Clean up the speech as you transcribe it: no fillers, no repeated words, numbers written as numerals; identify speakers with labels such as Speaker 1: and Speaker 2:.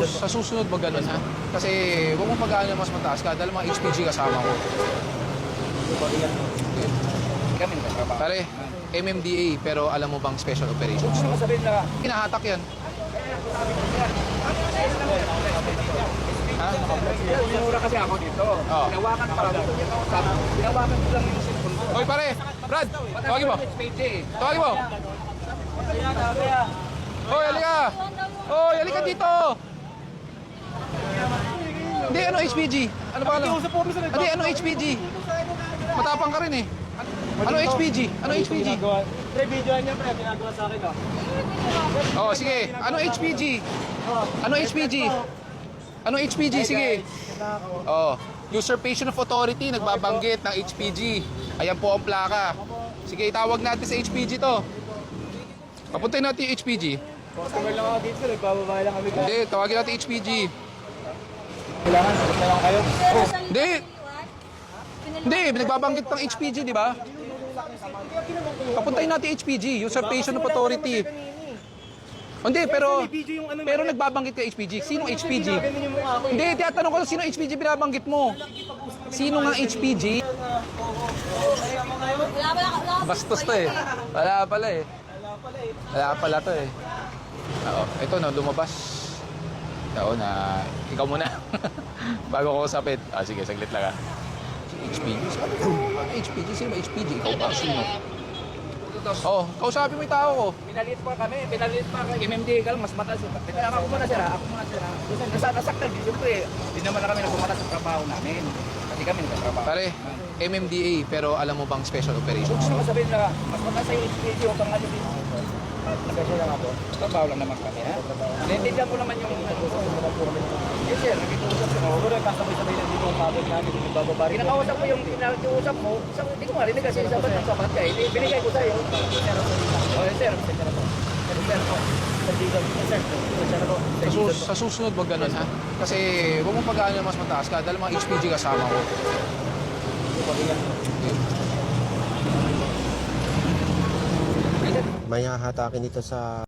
Speaker 1: Sa susunod ba ganun, ha? Kasi huwag mong pag-aano mas mataas ka dahil mga HPG kasama ko.
Speaker 2: Kami nagtatrabaho.
Speaker 1: Pare, MMDA pero alam mo bang special operations?
Speaker 2: Gusto mo sabihin na
Speaker 1: Hinahatak yan. Ha?
Speaker 2: minura kasi ako dito.
Speaker 1: Oo.
Speaker 2: Hinawakan pa lang. Hinawakan ko lang yung cellphone ko.
Speaker 1: Hoy pare, Brad, tawagin mo.
Speaker 2: HPG.
Speaker 1: Tawagin mo. Hoy, halika. Hoy, halika dito. Hindi, ano HPG? Ano ba? Hindi, ano HPG? Matapang ka rin eh. Ano HPG? Ano HPG?
Speaker 2: Pre, videoan niya pre, ginagawa sa akin
Speaker 1: Oh, sige. Ano HPG? Ano HPG? Ano HPG? Sige. Oh, usurpation of authority, nagbabanggit ng HPG. Ayan po ang plaka. Sige, itawag natin sa HPG to. Papuntayin natin yung HPG.
Speaker 2: Customer lang ako dito, nagbababae lang kami.
Speaker 1: Hindi, tawagin natin HPG.
Speaker 2: Kailangan, sagot na lang kayo.
Speaker 1: Hindi. Hindi, nagbabanggit ng HPG, di ba? Papuntayin natin HPG, usurpation of authority. Hindi, pero nagbabanggit ka HPG. Sinong HPG? Hindi, tinatanong ko sino HPG binabanggit mo. Sino nga HPG? Bastos to eh. Wala pala eh. Wala pala to eh. Oo, ito na, lumabas. Oo na, ikaw muna. Bago ko usapin. Ah, sige, saglit lang ah. HPG? Sabi ko, HPG? Sino ba HPG? Ikaw ba? Sino? Oh, kausapin mo yung tao ko.
Speaker 2: Pinalit pa kami, MMD ka lang, mas mataas. Ako muna sila, ako muna sila. Nasaktan, siyempre, hindi naman na kami nagpumatas sa trabaho namin. Kasi kami nagtatrabaho.
Speaker 1: Pare, MMDA, pero alam mo bang special operations?
Speaker 2: Gusto mo sabihin na, mas mataas sa HPG o pang ano dito. Kasi lang ako. Trabaho lang naman kami, ha? Naintindihan ko naman yung... Yes, sir, nag-iusap ko. Oo, kasabay-sabay lang dito ang pabag namin, yung bababari. Kinakausap ko yung kinakausap mo, hindi ko marinig kasi sabat ng sabat ka. Binigay ko sa'yo. Oh, yes, sir.
Speaker 1: Sa susunod ba ganun, ha? Kasi huwag mong pag-aano mas mataas ka dahil mga HPG kasama ko.
Speaker 3: May hahatakin dito sa